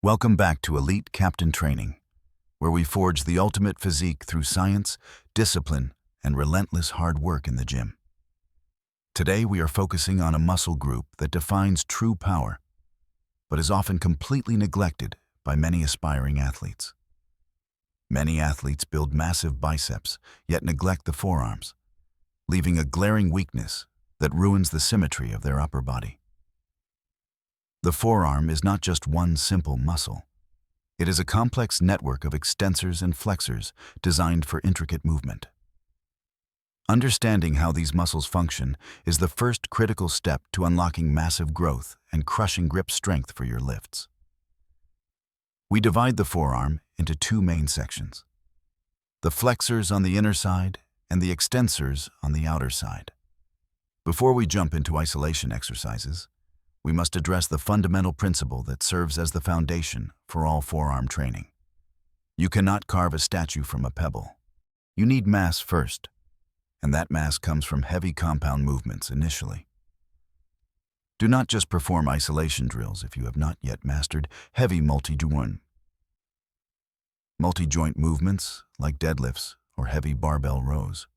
Welcome back to Elite Captain Training, where we forge the ultimate physique through science, discipline, and relentless hard work in the gym. Today we are focusing on a muscle group that defines true power, but is often completely neglected by many aspiring athletes. Many athletes build massive biceps, yet neglect the forearms, leaving a glaring weakness that ruins the symmetry of their upper body. The forearm is not just one simple muscle. It is a complex network of extensors and flexors designed for intricate movement. Understanding how these muscles function is the first critical step to unlocking massive growth and crushing grip strength for your lifts. We divide the forearm into two main sections: the flexors on the inner side and the extensors on the outer side. Before we jump into isolation exercises, we must address the fundamental principle that serves as the foundation for all forearm training. You cannot carve a statue from a pebble. You need mass first, and that mass comes from heavy compound movements initially. Do not just perform isolation drills if you have not yet mastered heavy multi-joint movements like deadlifts or heavy barbell rows.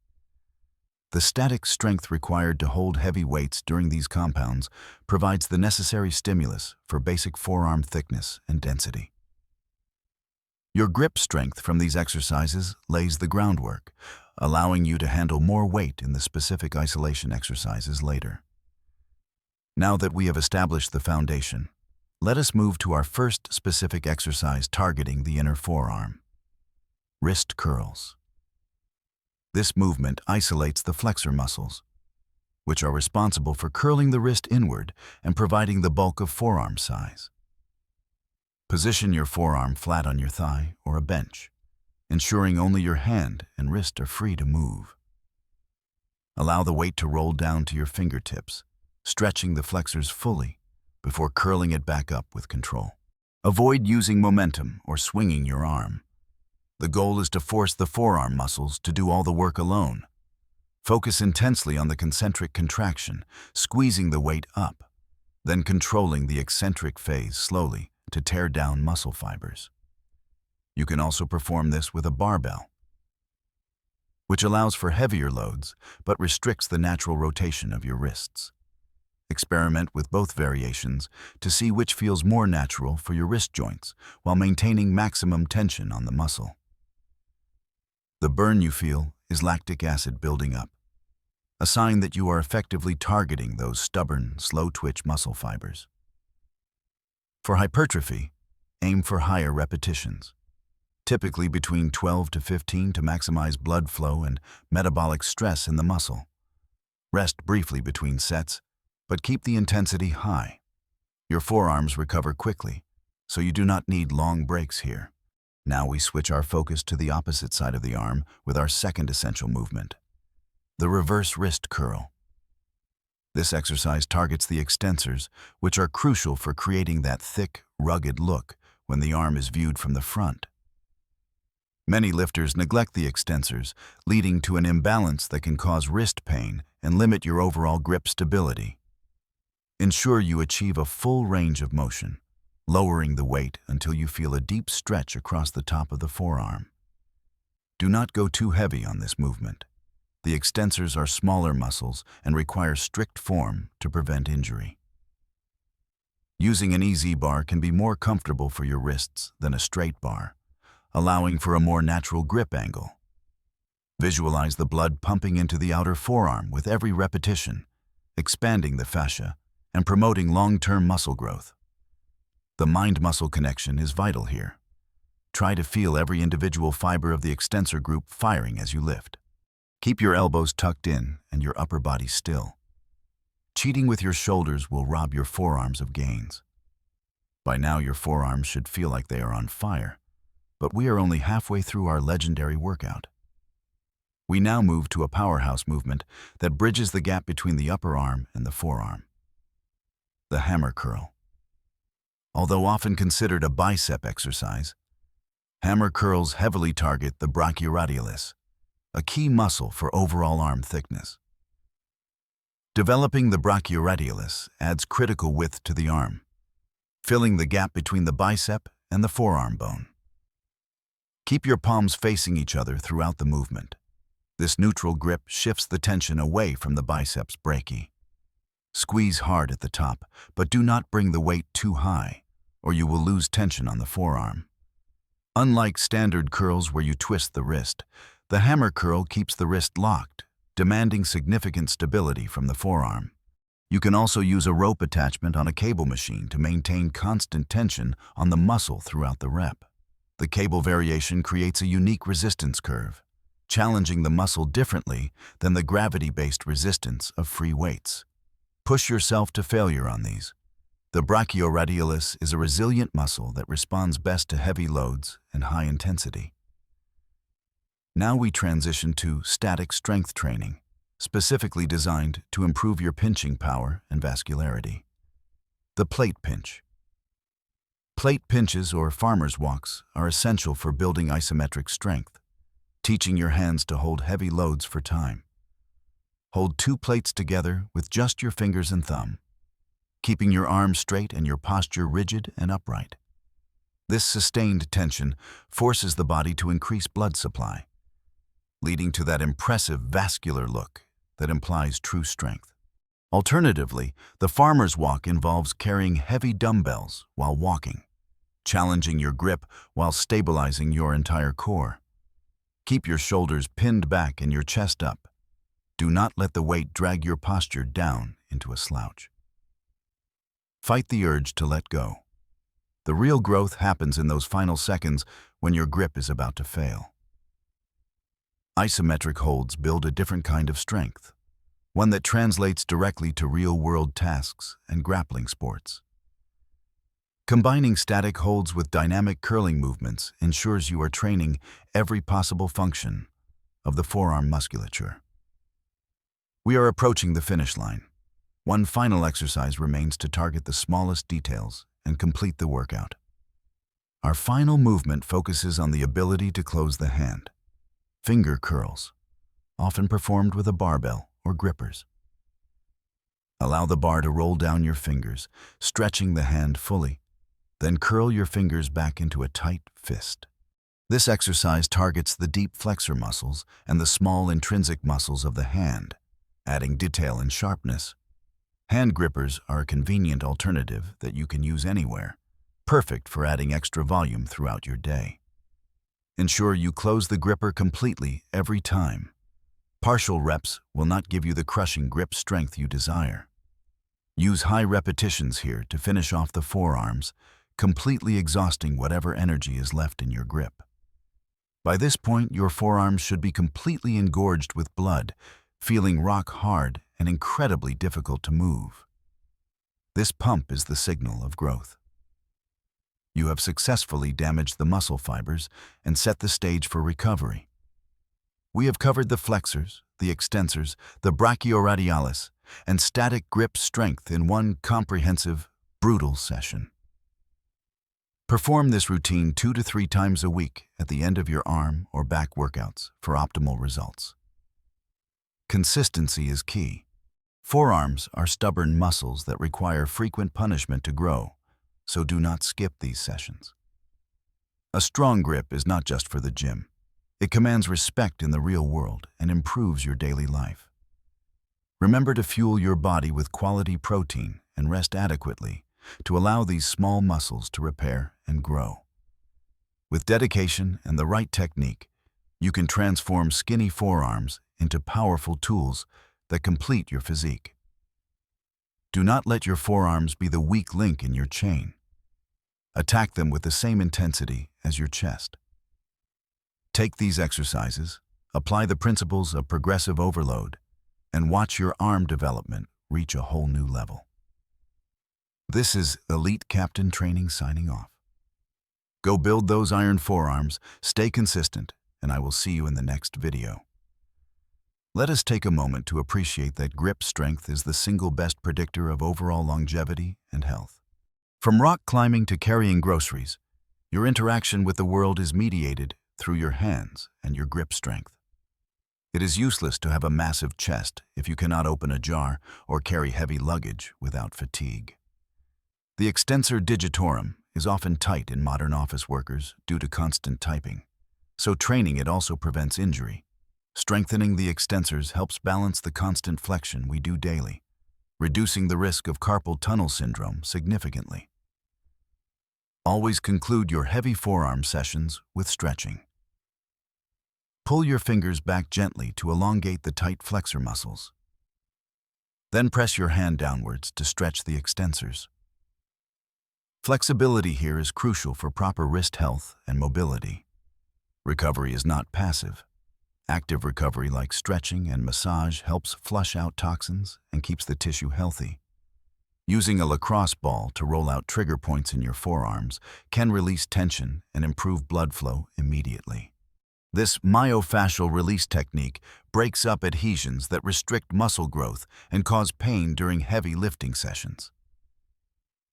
The static strength required to hold heavy weights during these compounds provides the necessary stimulus for basic forearm thickness and density. Your grip strength from these exercises lays the groundwork, allowing you to handle more weight in the specific isolation exercises later. Now that we have established the foundation, let us move to our first specific exercise targeting the inner forearm: wrist curls. This movement isolates the flexor muscles, which are responsible for curling the wrist inward and providing the bulk of forearm size. Position your forearm flat on your thigh or a bench, ensuring only your hand and wrist are free to move. Allow the weight to roll down to your fingertips, stretching the flexors fully before curling it back up with control. Avoid using momentum or swinging your arm. The goal is to force the forearm muscles to do all the work alone. Focus intensely on the concentric contraction, squeezing the weight up, then controlling the eccentric phase slowly to tear down muscle fibers. You can also perform this with a barbell, which allows for heavier loads but restricts the natural rotation of your wrists. Experiment with both variations to see which feels more natural for your wrist joints while maintaining maximum tension on the muscle. The burn you feel is lactic acid building up, a sign that you are effectively targeting those stubborn, slow-twitch muscle fibers. For hypertrophy, aim for higher repetitions, typically between 12 to 15 to maximize blood flow and metabolic stress in the muscle. Rest briefly between sets, but keep the intensity high. Your forearms recover quickly, so you do not need long breaks here. Now we switch our focus to the opposite side of the arm with our second essential movement: the reverse wrist curl. This exercise targets the extensors, which are crucial for creating that thick, rugged look when the arm is viewed from the front. Many lifters neglect the extensors, leading to an imbalance that can cause wrist pain and limit your overall grip stability. Ensure you achieve a full range of motion, lowering the weight until you feel a deep stretch across the top of the forearm. Do not go too heavy on this movement. The extensors are smaller muscles and require strict form to prevent injury. Using an EZ bar can be more comfortable for your wrists than a straight bar, allowing for a more natural grip angle. Visualize the blood pumping into the outer forearm with every repetition, expanding the fascia and promoting long-term muscle growth. The mind-muscle connection is vital here. Try to feel every individual fiber of the extensor group firing as you lift. Keep your elbows tucked in and your upper body still. Cheating with your shoulders will rob your forearms of gains. By now your forearms should feel like they are on fire, but we are only halfway through our legendary workout. We now move to a powerhouse movement that bridges the gap between the upper arm and the forearm: the hammer curl. Although often considered a bicep exercise, hammer curls heavily target the brachioradialis, a key muscle for overall arm thickness. Developing the brachioradialis adds critical width to the arm, filling the gap between the bicep and the forearm bone. Keep your palms facing each other throughout the movement. This neutral grip shifts the tension away from the biceps brachii. Squeeze hard at the top, but do not bring the weight too high, or you will lose tension on the forearm. Unlike standard curls where you twist the wrist, the hammer curl keeps the wrist locked, demanding significant stability from the forearm. You can also use a rope attachment on a cable machine to maintain constant tension on the muscle throughout the rep. The cable variation creates a unique resistance curve, challenging the muscle differently than the gravity-based resistance of free weights. Push yourself to failure on these. The brachioradialis is a resilient muscle that responds best to heavy loads and high intensity. Now we transition to static strength training, specifically designed to improve your pinching power and vascularity. The plate pinch. Plate pinches or farmer's walks are essential for building isometric strength, teaching your hands to hold heavy loads for time. Hold 2 plates together with just your fingers and thumb, keeping your arms straight and your posture rigid and upright. This sustained tension forces the body to increase blood supply, leading to that impressive vascular look that implies true strength. Alternatively, the farmer's walk involves carrying heavy dumbbells while walking, challenging your grip while stabilizing your entire core. Keep your shoulders pinned back and your chest up. Do not let the weight drag your posture down into a slouch. Fight the urge to let go. The real growth happens in those final seconds when your grip is about to fail. Isometric holds build a different kind of strength, one that translates directly to real-world tasks and grappling sports. Combining static holds with dynamic curling movements ensures you are training every possible function of the forearm musculature. We are approaching the finish line. One final exercise remains to target the smallest details and complete the workout. Our final movement focuses on the ability to close the hand. Finger curls, often performed with a barbell or grippers. Allow the bar to roll down your fingers, stretching the hand fully. Then curl your fingers back into a tight fist. This exercise targets the deep flexor muscles and the small intrinsic muscles of the hand, adding detail and sharpness. Hand grippers are a convenient alternative that you can use anywhere, perfect for adding extra volume throughout your day. Ensure you close the gripper completely every time. Partial reps will not give you the crushing grip strength you desire. Use high repetitions here to finish off the forearms, completely exhausting whatever energy is left in your grip. By this point, your forearms should be completely engorged with blood, feeling rock hard and incredibly difficult to move. This pump is the signal of growth. You have successfully damaged the muscle fibers and set the stage for recovery. We have covered the flexors, the extensors, the brachioradialis, and static grip strength in one comprehensive, brutal session. Perform this routine 2 to 3 times a week at the end of your arm or back workouts for optimal results. Consistency is key. Forearms are stubborn muscles that require frequent punishment to grow, so do not skip these sessions. A strong grip is not just for the gym. It commands respect in the real world and improves your daily life. Remember to fuel your body with quality protein and rest adequately to allow these small muscles to repair and grow. With dedication and the right technique, you can transform skinny forearms into powerful tools that complete your physique. Do not let your forearms be the weak link in your chain. Attack them with the same intensity as your chest. Take these exercises, apply the principles of progressive overload, and watch your arm development reach a whole new level. This is Elite Captain Training signing off. Go build those iron forearms, stay consistent, and I will see you in the next video. Let us take a moment to appreciate that grip strength is the single best predictor of overall longevity and health. From rock climbing to carrying groceries, your interaction with the world is mediated through your hands and your grip strength. It is useless to have a massive chest if you cannot open a jar or carry heavy luggage without fatigue. The extensor digitorum is often tight in modern office workers due to constant typing, so training it also prevents injury. Strengthening the extensors helps balance the constant flexion we do daily, reducing the risk of carpal tunnel syndrome significantly. Always conclude your heavy forearm sessions with stretching. Pull your fingers back gently to elongate the tight flexor muscles. Then press your hand downwards to stretch the extensors. Flexibility here is crucial for proper wrist health and mobility. Recovery is not passive. Active recovery like stretching and massage helps flush out toxins and keeps the tissue healthy. Using a lacrosse ball to roll out trigger points in your forearms can release tension and improve blood flow immediately. This myofascial release technique breaks up adhesions that restrict muscle growth and cause pain during heavy lifting sessions.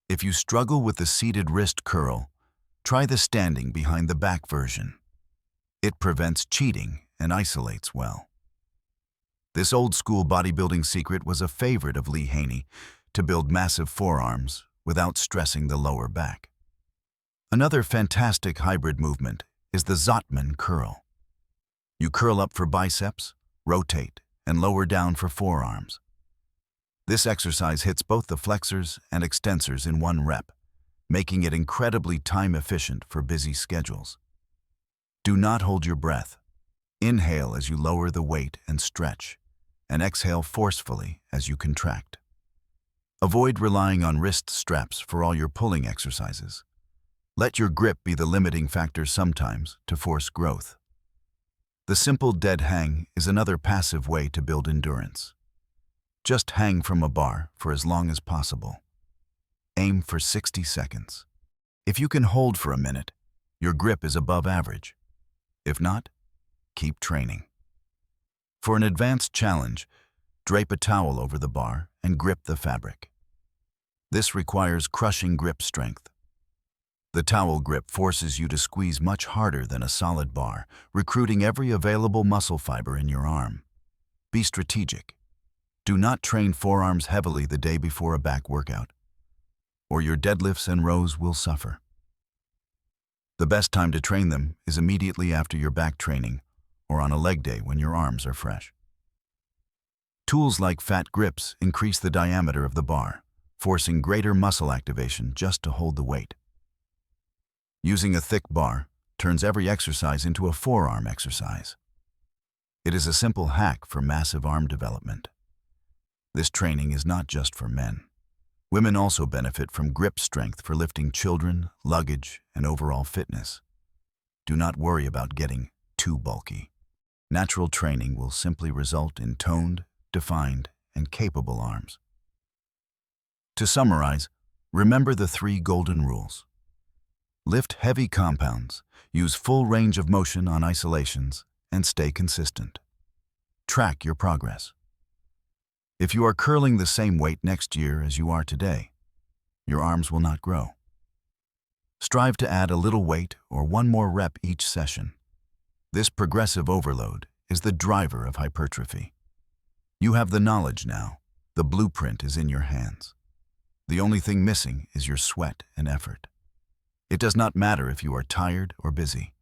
If you struggle with the seated wrist curl, try the standing behind the back version. It prevents cheating and isolates well. This old-school bodybuilding secret was a favorite of Lee Haney to build massive forearms without stressing the lower back. Another fantastic hybrid movement is the Zottman curl. You curl up for biceps, rotate, and lower down for forearms. This exercise hits both the flexors and extensors in one rep, making it incredibly time-efficient for busy schedules. Do not hold your breath. Inhale as you lower the weight and stretch, and exhale forcefully as you contract. Avoid relying on wrist straps for all your pulling exercises. Let your grip be the limiting factor sometimes to force growth. The simple dead hang is another passive way to build endurance. Just hang from a bar for as long as possible. Aim for 60 seconds. If you can hold for a minute, your grip is above average. If not, keep training. For an advanced challenge, drape a towel over the bar and grip the fabric. This requires crushing grip strength. The towel grip forces you to squeeze much harder than a solid bar, recruiting every available muscle fiber in your arm. Be strategic. Do not train forearms heavily the day before a back workout, or your deadlifts and rows will suffer. The best time to train them is immediately after your back training or on a leg day when your arms are fresh. Tools like fat grips increase the diameter of the bar, forcing greater muscle activation just to hold the weight. Using a thick bar turns every exercise into a forearm exercise. It is a simple hack for massive arm development. This training is not just for men. Women also benefit from grip strength for lifting children, luggage, and overall fitness. Do not worry about getting too bulky. Natural training will simply result in toned, defined, and capable arms. To summarize, remember the 3 golden rules. Lift heavy compounds, use full range of motion on isolations, and stay consistent. Track your progress. If you are curling the same weight next year as you are today, your arms will not grow. Strive to add a little weight or one more rep each session. This progressive overload is the driver of hypertrophy. You have the knowledge now. The blueprint is in your hands. The only thing missing is your sweat and effort. It does not matter if you are tired or busy.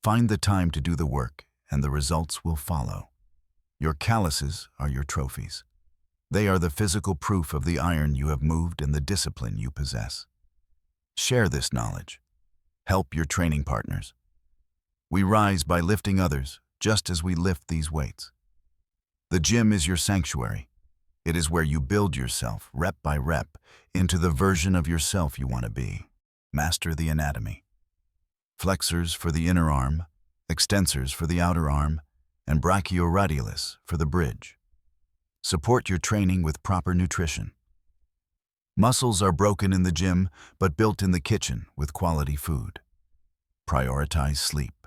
Find the time to do the work, and the results will follow. Your calluses are your trophies. They are the physical proof of the iron you have moved and the discipline you possess. Share this knowledge. Help your training partners. We rise by lifting others, just as we lift these weights. The gym is your sanctuary. It is where you build yourself, rep by rep, into the version of yourself you want to be. Master the anatomy. Flexors for the inner arm, extensors for the outer arm, and brachioradialis for the bridge. Support your training with proper nutrition. Muscles are broken in the gym, but built in the kitchen with quality food. Prioritize sleep.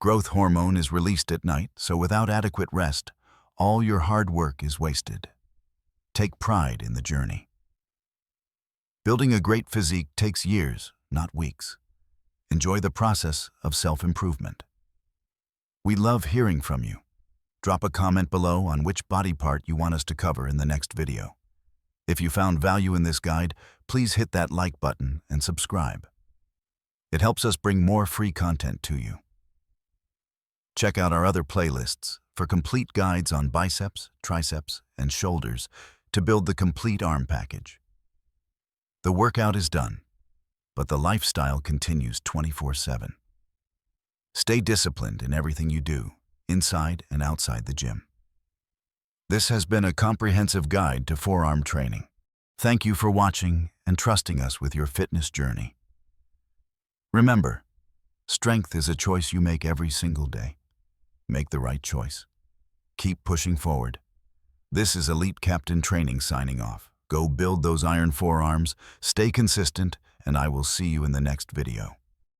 Growth hormone is released at night, so without adequate rest, all your hard work is wasted. Take pride in the journey. Building a great physique takes years, not weeks. Enjoy the process of self-improvement. We love hearing from you. Drop a comment below on which body part you want us to cover in the next video. If you found value in this guide, please hit that like button and subscribe. It helps us bring more free content to you. Check out our other playlists for complete guides on biceps, triceps, and shoulders to build the complete arm package. The workout is done, but the lifestyle continues 24/7. Stay disciplined in everything you do, inside and outside the gym. This has been a comprehensive guide to forearm training. Thank you for watching and trusting us with your fitness journey. Remember, strength is a choice you make every single day. Make the right choice. Keep pushing forward. This is Elite Captain Training signing off. Go build those iron forearms, stay consistent, and I will see you in the next video.